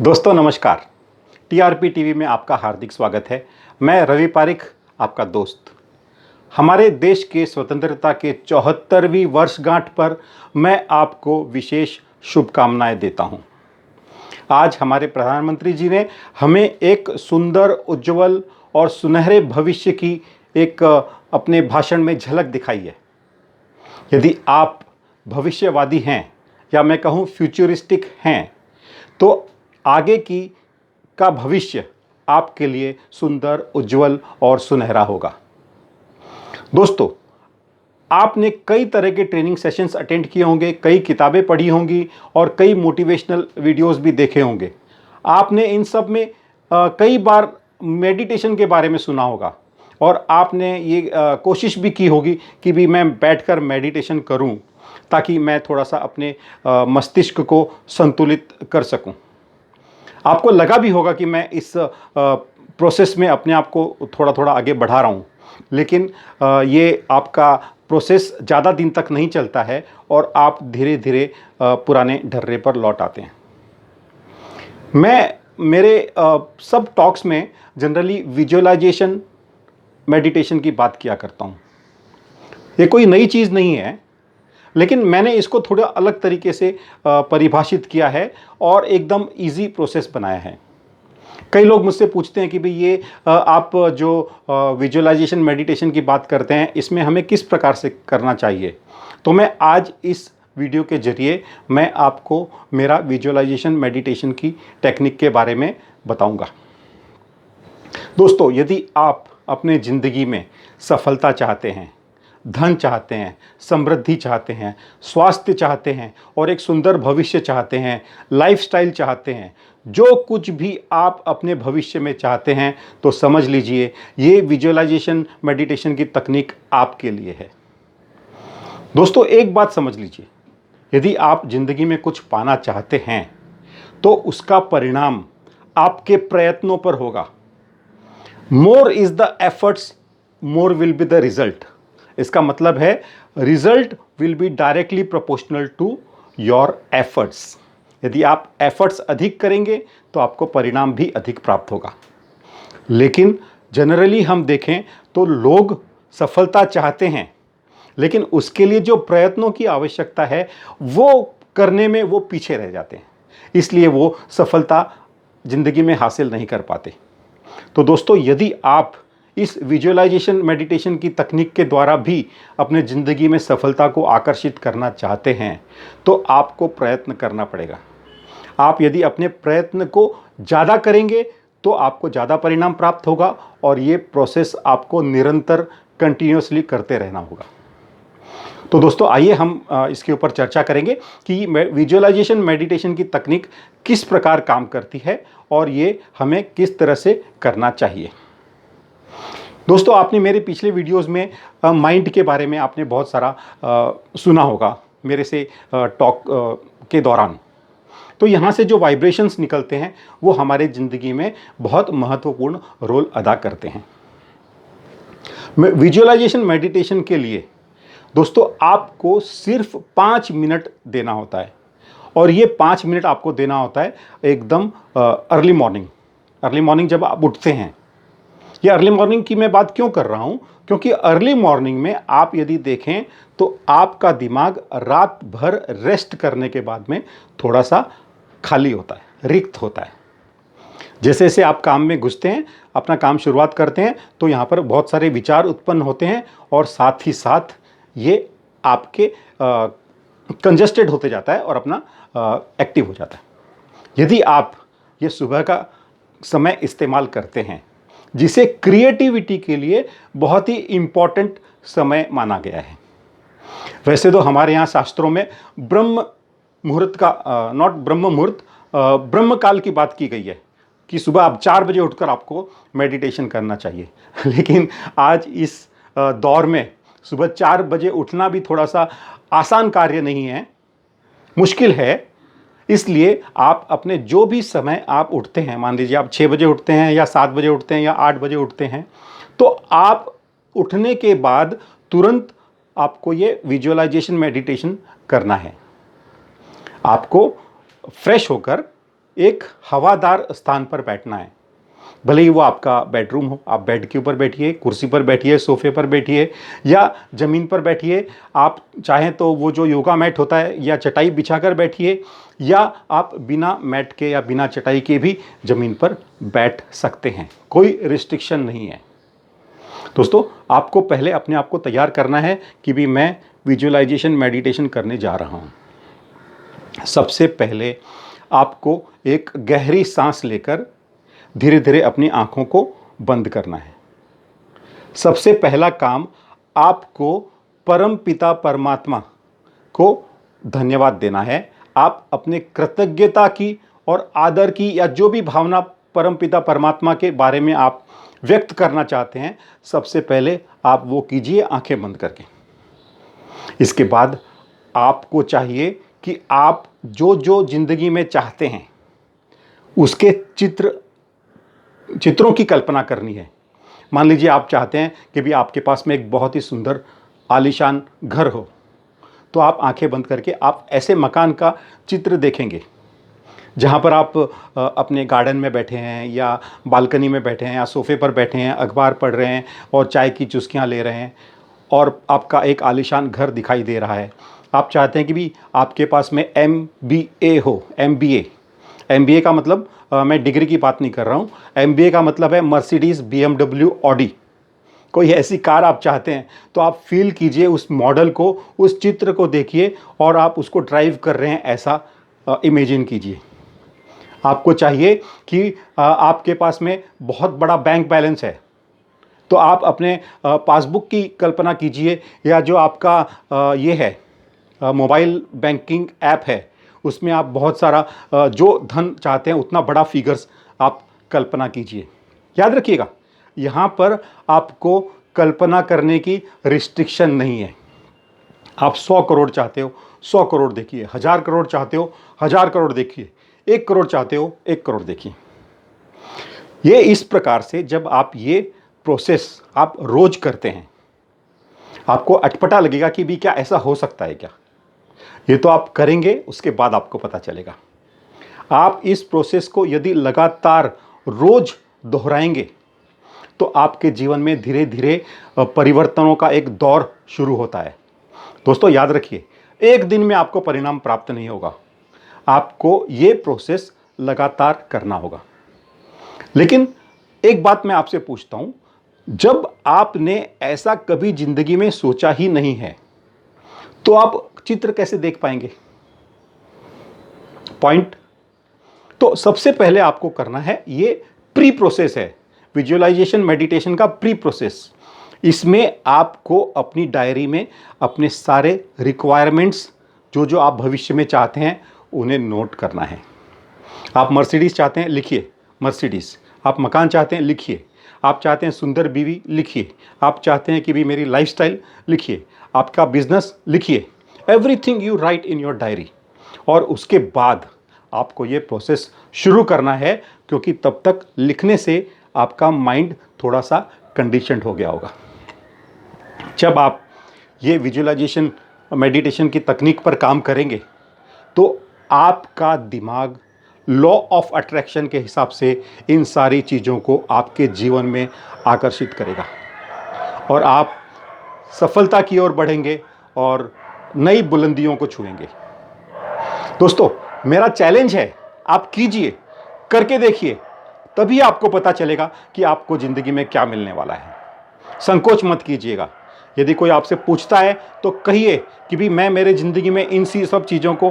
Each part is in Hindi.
दोस्तों नमस्कार। टीआरपी टीवी में आपका हार्दिक स्वागत है। मैं रवि पारिक, आपका दोस्त। हमारे देश के स्वतंत्रता के 74वीं वर्षगांठ पर मैं आपको विशेष शुभकामनाएं देता हूं। आज हमारे प्रधानमंत्री जी ने हमें एक सुंदर, उज्जवल और सुनहरे भविष्य की एक अपने भाषण में झलक दिखाई है। यदि आप भविष्यवादी हैं या मैं कहूं फ्यूचरिस्टिक हैं, तो आगे का भविष्य आपके लिए सुंदर, उज्जवल और सुनहरा होगा। दोस्तों, आपने कई तरह के ट्रेनिंग सेशंस अटेंड किए होंगे, कई किताबें पढ़ी होंगी और कई मोटिवेशनल वीडियोस भी देखे होंगे। आपने इन सब में कई बार मेडिटेशन के बारे में सुना होगा और आपने ये कोशिश भी की होगी कि भी मैं बैठकर मेडिटेशन करूं ताकि मैं थोड़ा सा अपने मस्तिष्क को संतुलित कर सकूं। आपको लगा भी होगा कि मैं इस प्रोसेस में अपने आप को थोड़ा थोड़ा आगे बढ़ा रहा हूँ, लेकिन ये आपका प्रोसेस ज़्यादा दिन तक नहीं चलता है और आप धीरे धीरे पुराने ढर्रे पर लौट आते हैं। मैं मेरे सब टॉक्स में जनरली विजुअलाइजेशन मेडिटेशन की बात किया करता हूँ। ये कोई नई चीज़ नहीं है, लेकिन मैंने इसको थोड़ा अलग तरीके से परिभाषित किया है और एकदम इजी प्रोसेस बनाया है। कई लोग मुझसे पूछते हैं कि भाई ये आप जो विजुअलाइजेशन मेडिटेशन की बात करते हैं, इसमें हमें किस प्रकार से करना चाहिए। तो मैं आज इस वीडियो के जरिए मैं आपको मेरा विजुअलाइजेशन मेडिटेशन की टेक्निक के बारे में बताऊंगा। दोस्तों, यदि आप अपने ज़िंदगी में सफलता चाहते हैं, धन चाहते हैं, समृद्धि चाहते हैं, स्वास्थ्य चाहते हैं और एक सुंदर भविष्य चाहते हैं, लाइफस्टाइल चाहते हैं, जो कुछ भी आप अपने भविष्य में चाहते हैं, तो समझ लीजिए ये विजुअलाइजेशन मेडिटेशन की तकनीक आपके लिए है। दोस्तों, एक बात समझ लीजिए, यदि आप ज़िंदगी में कुछ पाना चाहते हैं तो उसका परिणाम आपके प्रयत्नों पर होगा। More is the efforts, more will be the result. इसका मतलब है result will be directly proportional to your efforts. यदि आप एफर्ट्स अधिक करेंगे तो आपको परिणाम भी अधिक प्राप्त होगा। लेकिन जनरली हम देखें तो लोग सफलता चाहते हैं, लेकिन उसके लिए जो प्रयत्नों की आवश्यकता है वो करने में वो पीछे रह जाते हैं, इसलिए वो सफलता जिंदगी में हासिल नहीं कर पाते। तो दोस्तों, यदि आप इस विजुअलाइजेशन मेडिटेशन की तकनीक के द्वारा भी अपने ज़िंदगी में सफलता को आकर्षित करना चाहते हैं तो आपको प्रयत्न करना पड़ेगा। आप यदि अपने प्रयत्न को ज़्यादा करेंगे तो आपको ज़्यादा परिणाम प्राप्त होगा और ये प्रोसेस आपको निरंतर कंटिन्यूसली करते रहना होगा। तो दोस्तों, आइए हम इसके ऊपर चर्चा करेंगे कि विजुअलाइजेशन मेडिटेशन की तकनीक किस प्रकार काम करती है और ये हमें किस तरह से करना चाहिए। दोस्तों, आपने मेरे पिछले वीडियोस में माइंड के बारे में आपने बहुत सारा सुना होगा मेरे से टॉक के दौरान। तो यहाँ से जो वाइब्रेशंस निकलते हैं वो हमारे ज़िंदगी में बहुत महत्वपूर्ण रोल अदा करते हैं। विजुअलाइजेशन मेडिटेशन के लिए दोस्तों आपको सिर्फ 5 मिनट देना होता है और ये 5 मिनट आपको देना होता है एकदम अर्ली मॉर्निंग जब आप उठते हैं। ये अर्ली मॉर्निंग की मैं बात क्यों कर रहा हूँ, क्योंकि अर्ली मॉर्निंग में आप यदि देखें तो आपका दिमाग रात भर रेस्ट करने के बाद में थोड़ा सा खाली होता है, रिक्त होता है। जैसे जैसे आप काम में घुसते हैं, अपना काम शुरुआत करते हैं, तो यहाँ पर बहुत सारे विचार उत्पन्न होते हैं और साथ ही साथ ये आपके कंजस्टेड होते जाता है और अपना एक्टिव हो जाता है। यदि आप ये सुबह का समय इस्तेमाल करते हैं, जिसे क्रिएटिविटी के लिए बहुत ही इम्पॉर्टेंट समय माना गया है। वैसे तो हमारे यहाँ शास्त्रों में ब्रह्म मुहूर्त का नॉट ब्रह्म मुहूर्त, ब्रह्म काल की बात की गई है कि सुबह आप 4 बजे उठकर आपको मेडिटेशन करना चाहिए। लेकिन आज इस दौर में सुबह 4 बजे उठना भी थोड़ा सा आसान कार्य नहीं है, मुश्किल है। इसलिए आप अपने जो भी समय आप उठते हैं, मान लीजिए आप 6 बजे उठते हैं या 7 बजे उठते हैं या 8 बजे उठते हैं, तो आप उठने के बाद तुरंत आपको ये विजुअलाइजेशन मेडिटेशन करना है। आपको फ्रेश होकर एक हवादार स्थान पर बैठना है। भले ही वो आपका बेडरूम हो, आप बेड के ऊपर बैठिए, कुर्सी पर बैठिए, सोफे पर बैठिए या ज़मीन पर बैठिए। आप चाहें तो वो जो योगा मैट होता है या चटाई बिछाकर बैठिए, या आप बिना मैट के या बिना चटाई के भी ज़मीन पर बैठ सकते हैं। कोई रिस्ट्रिक्शन नहीं है। दोस्तों, आपको पहले अपने आप को तैयार करना है कि भी मैं विजुअलाइजेशन मेडिटेशन करने जा रहा हूँ। सबसे पहले आपको एक गहरी सांस लेकर धीरे धीरे अपनी आंखों को बंद करना है। सबसे पहला काम, आपको परम पिता परमात्मा को धन्यवाद देना है। आप अपने कृतज्ञता की और आदर की या जो भी भावना परम पिता परमात्मा के बारे में आप व्यक्त करना चाहते हैं, सबसे पहले आप वो कीजिए आंखें बंद करके। इसके बाद आपको चाहिए कि आप जो जो जिंदगी में चाहते हैं उसके चित्रों की कल्पना करनी है। मान लीजिए आप चाहते हैं कि भी आपके पास में एक बहुत ही सुंदर आलीशान घर हो, तो आप आंखें बंद करके आप ऐसे मकान का चित्र देखेंगे जहाँ पर आप अपने गार्डन में बैठे हैं या बालकनी में बैठे हैं या सोफे पर बैठे हैं, अखबार पढ़ रहे हैं और चाय की चुस्कियाँ ले रहे हैं और आपका एक आलीशान घर दिखाई दे रहा है। आप चाहते हैं कि भी आपके पास में MBA हो। MBA का मतलब मैं डिग्री की बात नहीं कर रहा हूँ। MBA का मतलब है मर्सिडीज़, BMW, ऑडी। कोई ऐसी कार आप चाहते हैं तो आप फील कीजिए उस मॉडल को, उस चित्र को देखिए और आप उसको ड्राइव कर रहे हैं, ऐसा इमेजिन कीजिए। आपको चाहिए कि आपके पास में बहुत बड़ा बैंक बैलेंस है, तो आप अपने पासबुक की कल्पना कीजिए, या जो आपका ये है मोबाइल बैंकिंग ऐप है उसमें आप बहुत सारा जो धन चाहते हैं उतना बड़ा फिगर्स आप कल्पना कीजिए। याद रखिएगा, यहाँ पर आपको कल्पना करने की रिस्ट्रिक्शन नहीं है। आप 100 करोड़ चाहते हो 100 करोड़ देखिए, 1000 करोड़ चाहते हो 1000 करोड़ देखिए, 1 करोड़ चाहते हो 1 करोड़ देखिए। ये इस प्रकार से जब आप ये प्रोसेस आप रोज करते हैं, आपको अटपटा लगेगा कि भी क्या ऐसा हो सकता है क्या। ये तो आप करेंगे, उसके बाद आपको पता चलेगा। आप इस प्रोसेस को यदि लगातार रोज दोहराएंगे तो आपके जीवन में धीरे धीरे परिवर्तनों का एक दौर शुरू होता है। दोस्तों याद रखिए, एक दिन में आपको परिणाम प्राप्त नहीं होगा, आपको ये प्रोसेस लगातार करना होगा। लेकिन एक बात मैं आपसे पूछता हूं, जब आपने ऐसा कभी जिंदगी में सोचा ही नहीं है तो आप चित्र कैसे देख पाएंगे? पॉइंट। तो सबसे पहले आपको करना है, ये प्री प्रोसेस है, विजुअलाइजेशन मेडिटेशन का प्री प्रोसेस। इसमें आपको अपनी डायरी में अपने सारे रिक्वायरमेंट्स जो जो आप भविष्य में चाहते हैं उन्हें नोट करना है। आप मर्सिडीज़ चाहते हैं, लिखिए मर्सिडीज़। आप मकान चाहते हैं, लिखिए। आप चाहते हैं सुंदर बीवी, लिखिए। आप चाहते हैं कि भी मेरी लाइफस्टाइल, लिखिए। आपका बिजनेस, लिखिए। Everything you right in your diary. और उसके बाद आपको ये प्रोसेस शुरू करना है, क्योंकि तब तक लिखने से आपका माइंड थोड़ा सा कंडीशनड हो गया होगा। जब आप ये विजुअलाइजेशन मेडिटेशन की तकनीक पर काम करेंगे तो आपका दिमाग लॉ ऑफ अट्रैक्शन के हिसाब से इन सारी चीज़ों को आपके जीवन में आकर्षित करेगा और आप सफलता की ओर बढ़ेंगे और नई बुलंदियों को छुएंगे। दोस्तों, मेरा चैलेंज है, आप कीजिए, करके देखिए, तभी आपको पता चलेगा कि आपको ज़िंदगी में क्या मिलने वाला है। संकोच मत कीजिएगा। यदि कोई आपसे पूछता है तो कहिए कि भी मैं मेरे ज़िंदगी में इन सब चीज़ों को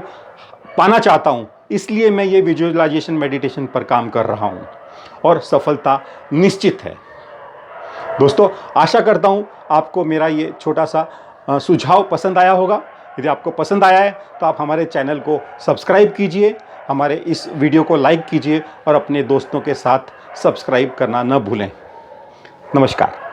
पाना चाहता हूँ, इसलिए मैं ये विजुअलाइजेशन मेडिटेशन पर काम कर रहा हूँ, और सफलता निश्चित है। दोस्तों, आशा करता हूँ आपको मेरा ये छोटा सा सुझाव पसंद आया होगा। यदि आपको पसंद आया है तो आप हमारे चैनल को सब्सक्राइब कीजिए, हमारे इस वीडियो को लाइक कीजिए और अपने दोस्तों के साथ सब्सक्राइब करना न भूलें। नमस्कार।